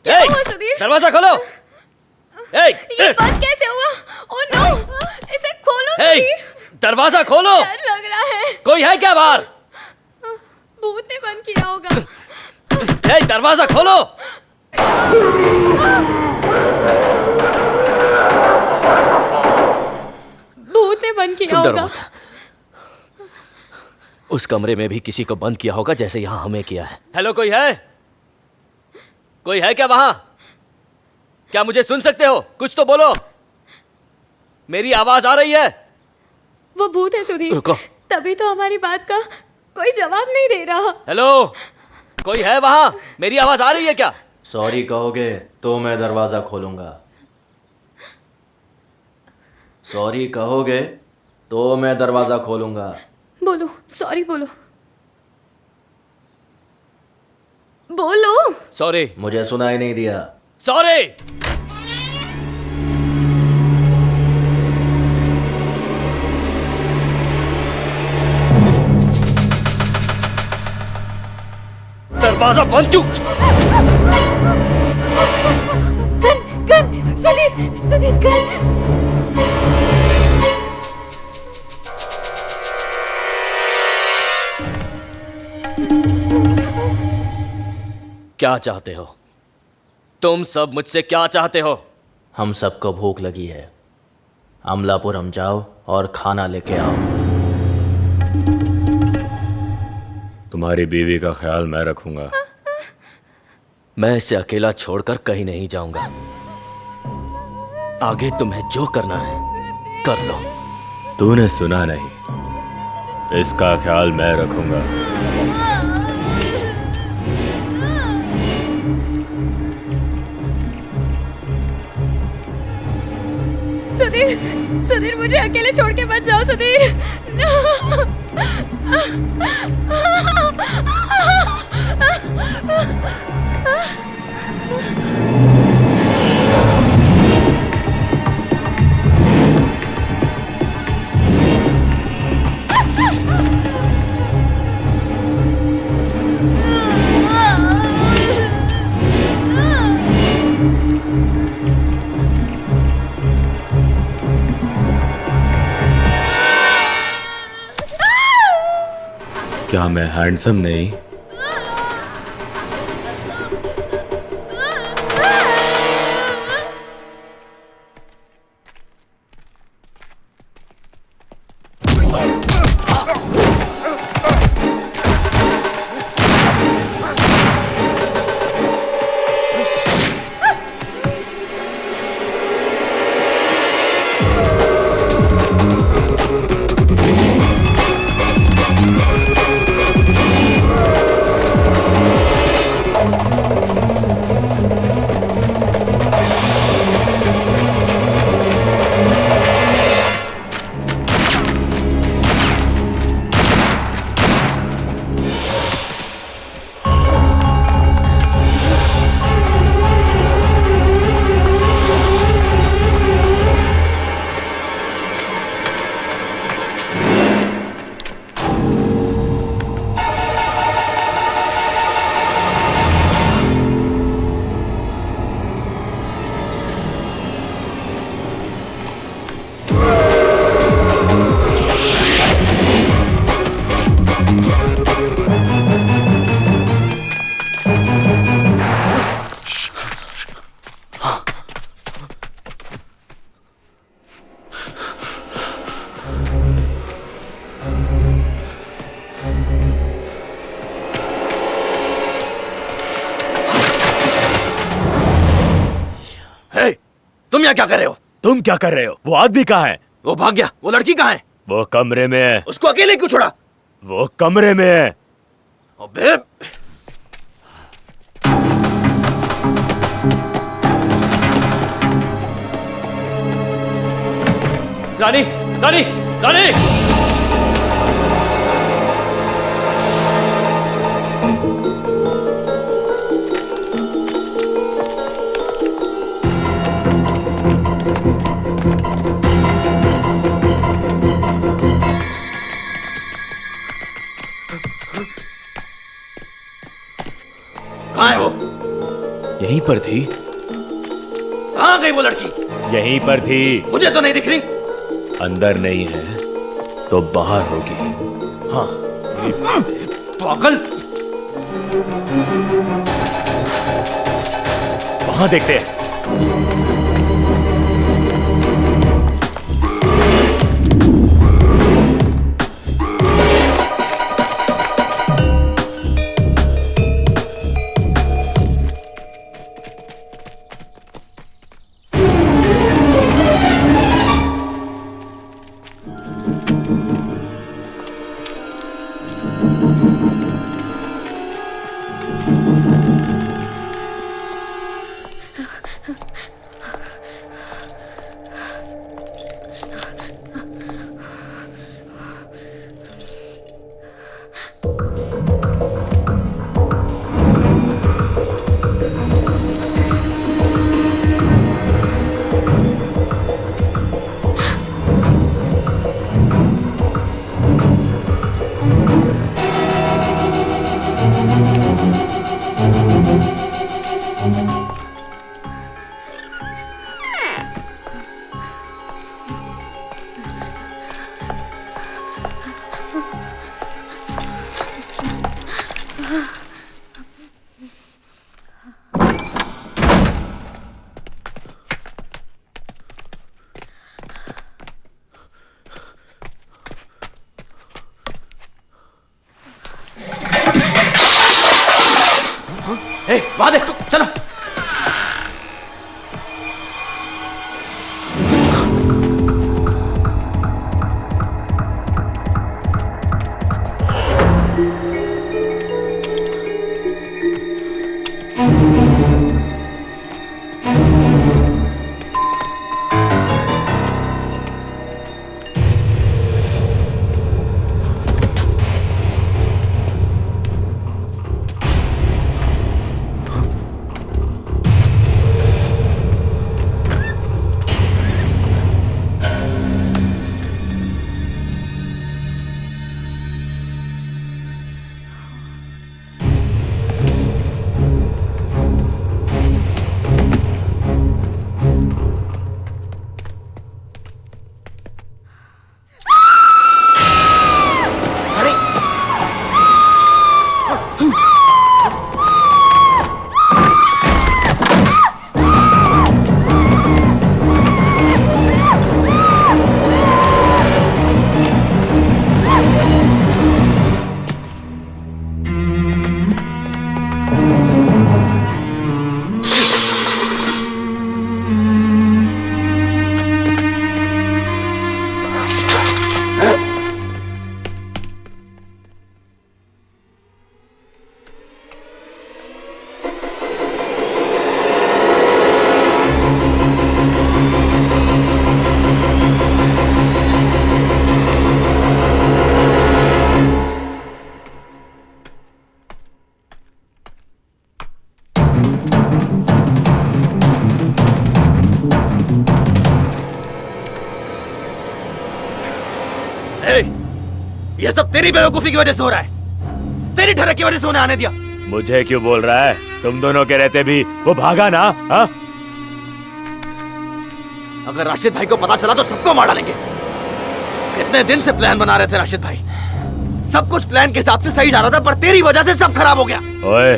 क्या हुआ सुधीर? दरवाजा खोलो। ये बंद कैसे हुआ? ओह नो, इसे खोलो सुधीर। दरवाजा खोलो। डर लग रहा है। कोई है क्या बाहर? भूत ने बंद किया होगा। दरवाजा खोलो। भूत ने बंद किया होगा। उस कमरे में भी किसी को बंद किया होगा जैसे यहां हमें किया है। हेलो, कोई है? कोई है क्या वहां? क्या मुझे सुन सकते हो? कुछ तो बोलो, मेरी आवाज आ रही है। वो भूत है सुधीर। रुको। तभी तो हमारी बात का कोई जवाब नहीं दे रहा। हेलो, कोई है वहां? मेरी आवाज आ रही है क्या? सॉरी कहोगे तो मैं दरवाजा खोलूंगा। सॉरी कहोगे तो मैं दरवाजा खोलूंगा। बोलो, सॉरी बोलो। बोलो। सॉरी। मुझे सुनाई नहीं दिया। सॉरी। दरवाजा बंद क्यों? Gun, Sudhir, Sudhir gun. क्या चाहते हो तुम सब? मुझसे क्या चाहते हो? हम सबको भूख लगी है। अमलापुरम जाओ और खाना लेके आओ। तुम्हारी बीवी का ख्याल मैं रखूंगा। मैं इसे अकेला छोड़कर कहीं नहीं जाऊंगा। आगे तुम्हें जो करना है कर लो। तूने सुना नहीं, इसका ख्याल मैं रखूंगा। सुधीर, सुधीर मुझे अकेले छोड़ के मत जाओ सुधीर। क्या मैं हैंडसम नहीं? तुम यहाँ क्या कर रहे हो? तुम क्या कर रहे हो? वो आदमी कहाँ है? वो भाग गया। वो लड़की कहाँ है? वो कमरे में है। उसको अकेले क्यों छोड़ा? वो कमरे में है। अबे! रानी, रानी, रानी! कहाँ है वो? यहीं पर थी। कहाँ गई वो लड़की? यहीं पर थी। मुझे तो नहीं दिख रही। अंदर नहीं है तो बाहर होगी। हाँ। पागल। वहां देखते हैं। वहां देख, चलो। ये सब तेरी बेवकूफी की वजह से हो रहा है। तेरी ठरक की वजह से उन्हें आने दिया। मुझे क्यों बोल रहा है? तुम दोनों के रहते भी वो भागा ना। हा? अगर राशिद भाई को पता चला तो सबको मार डालेंगे। कितने दिन से प्लान बना रहे थे राशिद भाई। सब कुछ प्लान के हिसाब से सही जा रहा था, पर तेरी वजह से सब खराब हो गया। ओए,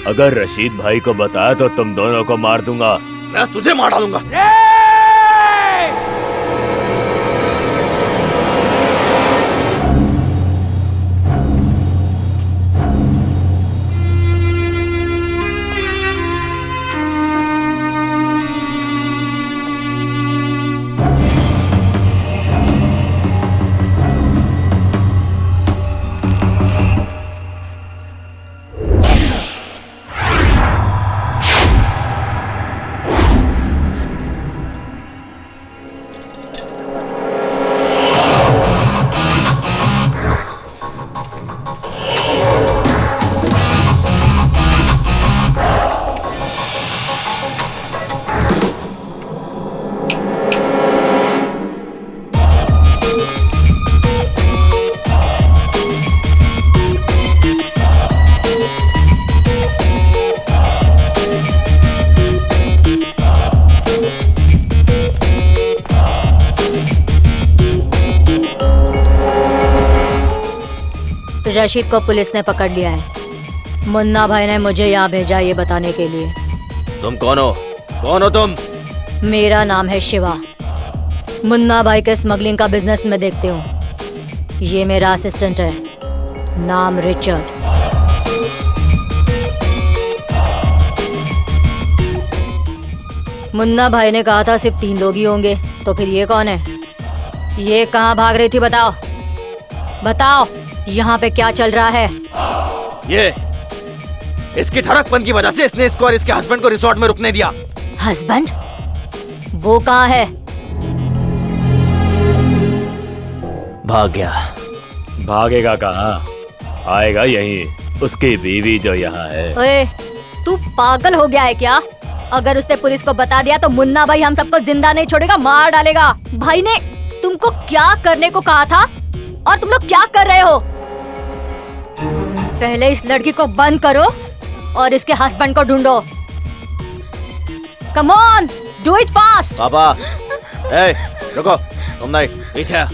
अगर रशीद भाई को बताया तो तुम दोनों को मार दूंगा। मैं तुझे मार डालूंगा। रशीद को पुलिस ने पकड़ लिया है। मुन्ना भाई ने मुझे यहाँ भेजा ये बताने के लिए। तुम कौन हो? कौन हो तुम? मेरा नाम है शिवा। मुन्ना भाई के स्मगलिंग का बिजनेस मैं देखती हूँ। ये मेरा असिस्टेंट है, नाम रिचर्ड। मुन्ना भाई ने कहा था सिर्फ 3 लोग ही होंगे, तो फिर ये कौन है? ये कहाँ भाग रही थी? बताओ बताओ, यहाँ पे क्या चल रहा है? ये इसकी ठड़कपन की वजह से इसने इसको और इसके हस्बैंड को रिसोर्ट में रुकने दिया। हस्बैंड? वो कहाँ है? भाग गया। भागेगा कहाँ? आएगा यहीं। उसकी बीवी जो यहाँ है। ओए, तू पागल हो गया है क्या? अगर उसने पुलिस को बता दिया तो मुन्ना भाई हम सबको जिंदा नहीं छोड़ेगा, मार डालेगा। भाई ने तुमको क्या करने को कहा था और तुम लोग क्या कर रहे हो? पहले इस लड़की को बंद करो और इसके हस्बैंड को ढूंढो। Come on, do it fast. पापा, ए, रुको, तुम नहीं, पीछे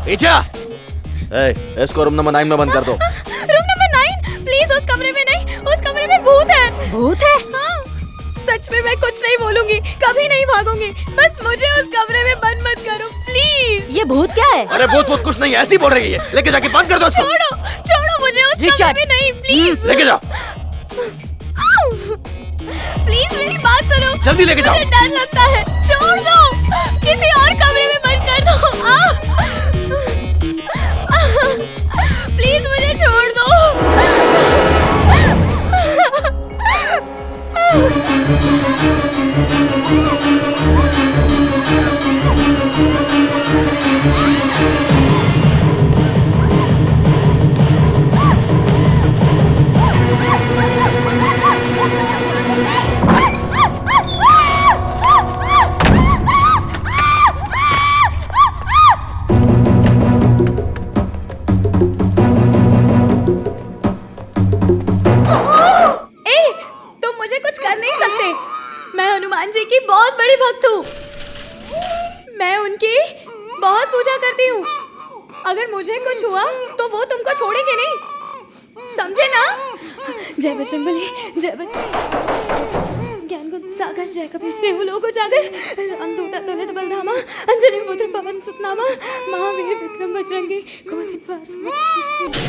पीछे। ए, इसको रूम नंबर 9 में बंद कर दो। Room number 9? प्लीज उस कमरे में नहीं, उस कमरे में भूत है। भूत है? हाँ, सच में मैं कुछ नहीं बोलूंगी, कभी नहीं भागूंगी, बस मुझे उस कमरे में बंद मत करो प्लीज। ये भूत क्या है? अरे भूत कुछ नहीं, ऐसी बोल रही है। लेके जाके बंद कर दो उसको। छोड़ो छोड़ो मुझे उस कमरे में नहीं, प्लीज लेके जाओ, प्लीज मेरी बात सुनो। जल्दी लेके जाओ। मुझे डर लगता है, छोड़ दो, किसी और कमरे में बंद कर दो। प्लीज मुझे छोड़ दो। मैं हनुमान जी की बहुत बड़ी भक्त हूँ। मैं उनकी बहुत पूजा करती हूँ। अगर मुझे कुछ हुआ तो वो तुमको छोड़ेंगे नहीं, समझे ना? जय बजरंगबली, जय ज्ञान गुण सागर, जय कपीस नेहु लोको जागर, रामदूता तुलित बलधामा, अंजनी पुत्र पवन सुत नामा, महावीर विक्रम बजरंगी, कुमति निवार